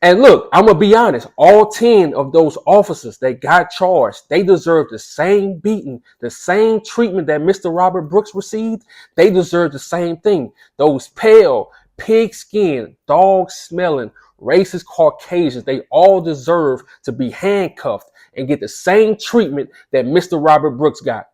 And look, I'm going to be honest. All 10 of those officers that got charged, they deserve the same beating, the same treatment that Mr. Robert Brooks received. They deserve the same thing. Those pale, pig-skinned, dog-smelling, racist Caucasians, they all deserve to be handcuffed and get the same treatment that Mr. Robert Brooks got.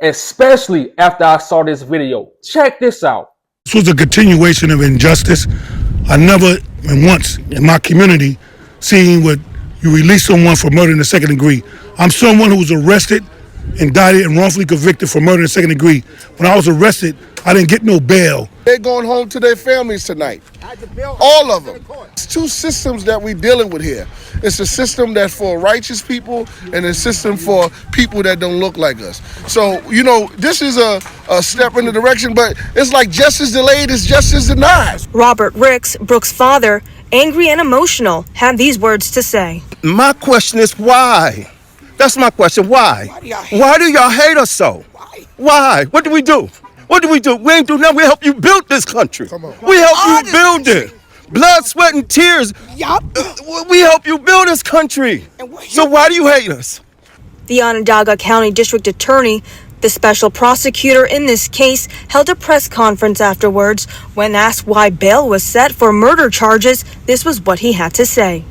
Especially after I saw this video. Check this out. This was a continuation of injustice. I never, and once in my community, seen what you release someone for murder in the second degree. I'm someone who was arrested, indicted, and wrongfully convicted for murder in the second degree. When I was arrested, I didn't get no bail. They're going home to their families tonight. All of them. It's two systems that we're dealing with here. It's a system that's for righteous people and a system for people that don't look like us. So, you know, this is a step in the direction, but it's like justice delayed is justice denied. Robert Ricks, Brooks' father, angry and emotional, had these words to say. My question is why? That's my question. Why? Why do y'all hate us so? Why? What do we do? What do we do? We ain't do nothing. We help you build this country. We help you build it. Blood, sweat, and tears. We help you build this country. So why do you hate us? The Onondaga County District Attorney, the special prosecutor in this case, held a press conference afterwards. When asked why bail was set for murder charges, this was what he had to say.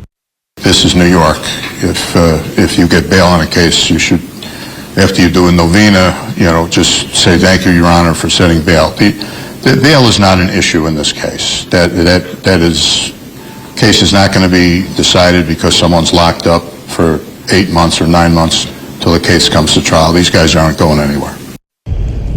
This is New York. If you get bail on a case, you should, after you do a novena, just say thank you, Your Honor, for setting bail. The bail is not an issue in this case. Case is not going to be decided because someone's locked up for 8 months or 9 months till the case comes to trial. These guys aren't going anywhere.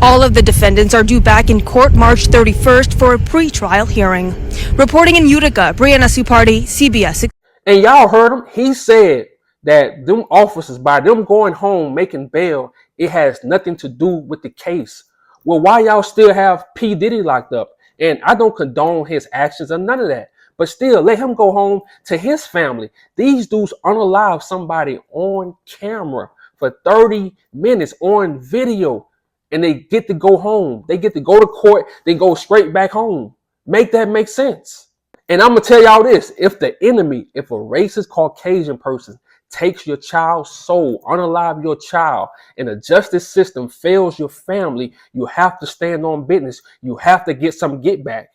All of the defendants are due back in court March 31st for a pre-trial hearing. Reporting in Utica, Brianna Supardi, CBS. And y'all heard him. He said that them officers, by them going home making bail, it has nothing to do with the case. Well, why y'all still have P. Diddy locked up? And I don't condone his actions or none of that. But still, let him go home to his family. These dudes unalive somebody on camera for 30 minutes on video. And they get to go home. They get to go to court, then go straight back home. Make that make sense. And I'm going to tell y'all this. If a racist Caucasian person takes your child's soul, unalive your child, and the justice system fails your family, you have to stand on business. You have to get some get back.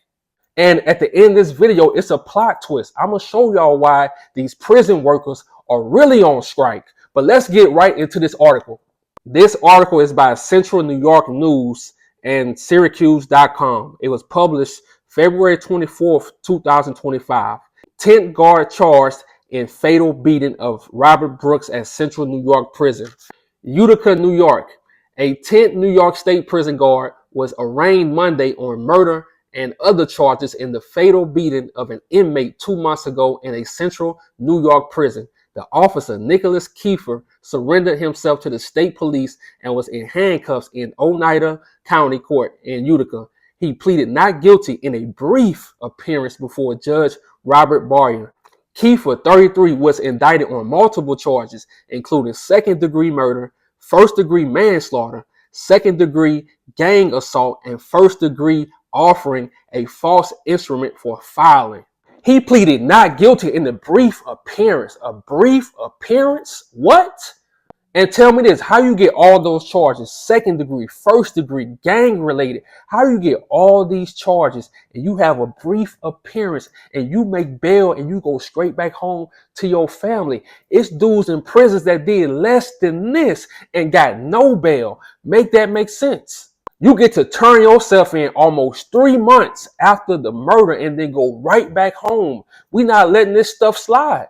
And at the end of this video, it's a plot twist. I'm going to show y'all why these prison workers are really on strike. But let's get right into this article. This article is by Central New York News and Syracuse.com. It was published February 24th, 2025. Tent guard charged in fatal beating of Robert Brooks at Central New York Prison. Utica, New York. A 10th New York State prison guard was arraigned Monday on murder and other charges in the fatal beating of an inmate 2 months ago in a Central New York prison. The officer, Nicholas Kiefer, surrendered himself to the state police and was in handcuffs in Oneida County Court in Utica. He pleaded not guilty in a brief appearance before Judge Robert Barrier. Kiefer, 33, was indicted on multiple charges, including second-degree murder, first-degree manslaughter, second-degree gang assault, and first-degree offering a false instrument for filing. He pleaded not guilty in the brief appearance. A brief appearance? What? And tell me this, how you get all those charges, second degree, first degree, gang related, how you get all these charges and you have a brief appearance and you make bail and you go straight back home to your family? It's dudes in prisons that did less than this and got no bail. Make that make sense. You get to turn yourself in almost 3 months after the murder and then go right back home. We're not letting this stuff slide.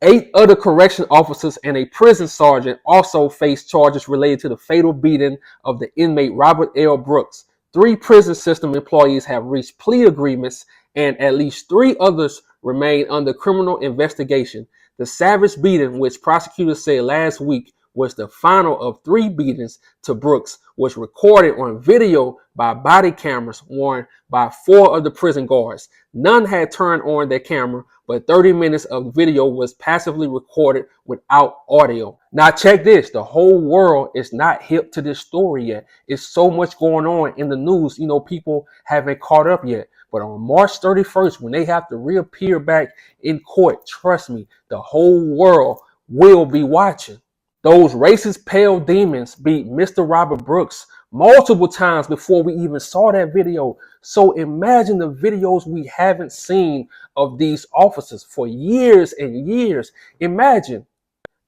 8 other correction officers and a prison sergeant also faced charges related to the fatal beating of the inmate Robert L. Brooks. 3 prison system employees have reached plea agreements and at least 3 others remain under criminal investigation. The savage beating, which prosecutors said last week was the final of 3 beatings to Brooks, was recorded on video by body cameras worn by 4 of the prison guards. None had turned on their camera, but 30 minutes of video was passively recorded without audio. Now check this, the whole world is not hip to this story yet. It's so much going on in the news, people haven't caught up yet. But on March 31st, when they have to reappear back in court, trust me, the whole world will be watching. Those racist pale demons beat Mr. Robert Brooks multiple times before we even saw that video. So imagine the videos we haven't seen of these officers for years and years. Imagine.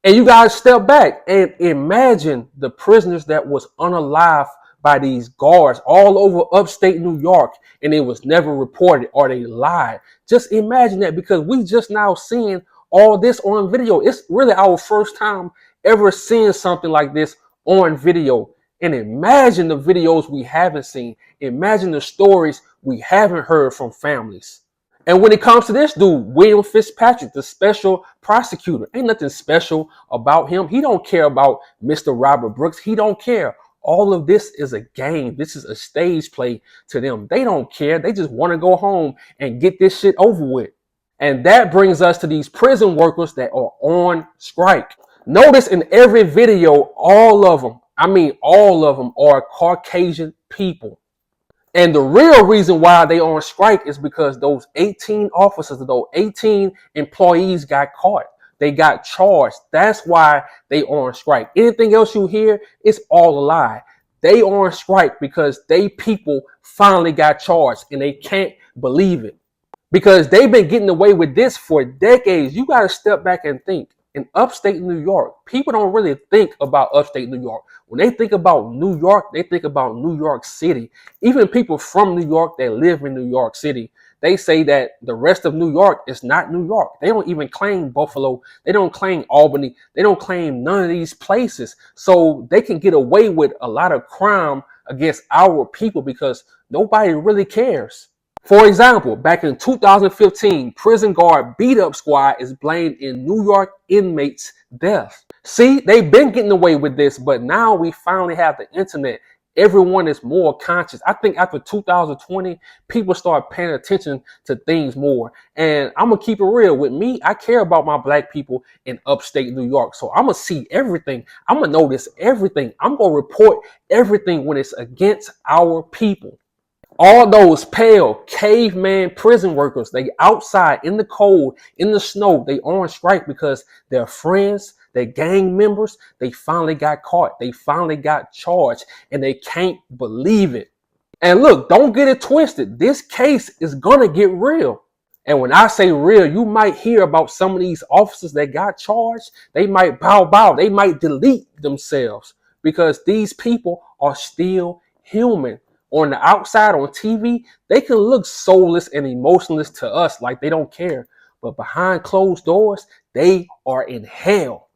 And you guys step back and imagine the prisoners that was unalived by these guards all over upstate New York, and it was never reported or they lied. Just imagine that, because we just now seeing all this on video. It's really our first time ever seeing something like this on video. And imagine the videos we haven't seen. Imagine the stories we haven't heard from families. And when it comes to this dude, William Fitzpatrick, the special prosecutor, ain't nothing special about him. He don't care about Mr. Robert Brooks. He don't care. All of this is a game. This is a stage play to them. They don't care. They just want to go home and get this shit over with. And that brings us to these prison workers that are on strike. Notice in every video, all of them are Caucasian people. And the real reason why they on strike is because those 18 officers, those 18 employees got caught. They got charged. That's why they on strike. Anything else you hear, it's all a lie. They on strike because they people finally got charged, and they can't believe it. Because they've been getting away with this for decades. You got to step back and think. In upstate New York, people don't really think about upstate New York. When they think about New York, they think about New York City. Even people from New York that live in New York City, they say that the rest of New York is not New York. They don't even claim Buffalo. They don't claim Albany. They don't claim none of these places. So they can get away with a lot of crime against our people because nobody really cares. For example, back in 2015, prison guard beat up squad is blamed in New York inmate's death. See, they've been getting away with this, but now we finally have the internet. Everyone is more conscious. I think after 2020, people start paying attention to things more. And I'm going to keep it real with me. I care about my black people in upstate New York. So I'm going to see everything. I'm going to notice everything. I'm going to report everything when it's against our people. All those pale caveman prison workers, they outside in the cold, in the snow, they on strike because their friends, their gang members, they finally got caught. They finally got charged, and they can't believe it. And look, don't get it twisted. This case is going to get real. And when I say real, you might hear about some of these officers that got charged. They might bow. They might delete themselves because these people are still human. On the outside, on TV, they can look soulless and emotionless to us like they don't care. But behind closed doors, they are in hell.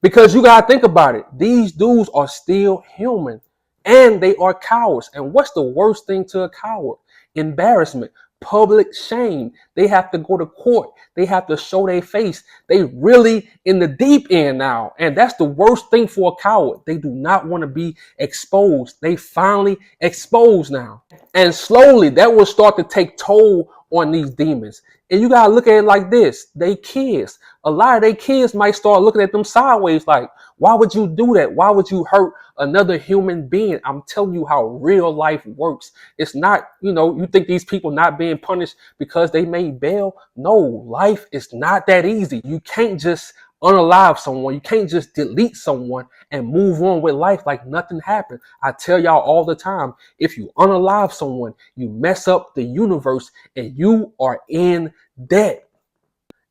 Because you got to think about it. These dudes are still human. And they are cowards. And what's the worst thing to a coward? Embarrassment. Public shame. They have to go to court. They have to show their face. They really in the deep end now. And that's the worst thing for a coward. They do not want to be exposed. They finally exposed now. And slowly that will start to take toll on these demons. And you got to look at it like this. They kids. A lot of their kids might start looking at them sideways like, why would you do that? Why would you hurt another human being? I'm telling you how real life works. It's not, you think these people not being punished because they made bail? No, life is not that easy. You can't just unalive someone. You can't just delete someone and move on with life like nothing happened. I tell y'all all the time, if you unalive someone, you mess up the universe and you are in debt.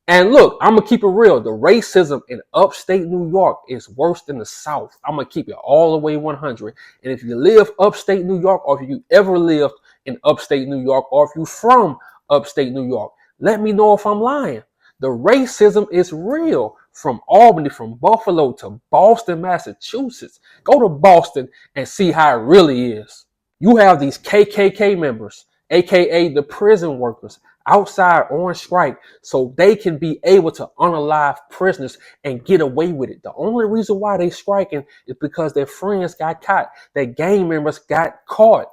And look, I'm going to keep it real. The racism in upstate New York is worse than the South. I'm going to keep it all the way 100. And if you live upstate New York, or if you ever lived in upstate New York, or if you're from upstate New York, let me know if I'm lying. The racism is real. From Albany, from Buffalo to Boston, Massachusetts. Go to Boston and see how it really is. You have these KKK members, aka the prison workers, outside on strike so they can be able to unalive prisoners and get away with it. The only reason why they striking is because their friends got caught, their gang members got caught.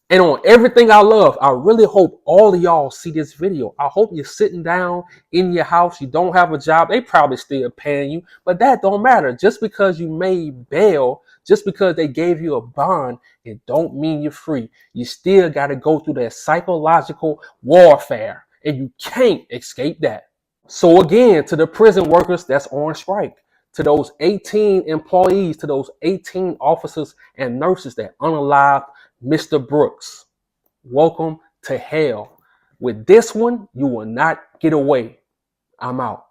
And on everything I love, I really hope all of y'all see this video. I hope you're sitting down in your house. You don't have a job. They probably still paying you, but that don't matter. Just because you made bail, just because they gave you a bond, it don't mean you're free. You still got to go through that psychological warfare, and you can't escape that. So again, to the prison workers that's on strike, to those 18 employees, to those 18 officers and nurses that unalived Mr. Brooks, welcome to hell. With this one, you will not get away. I'm out.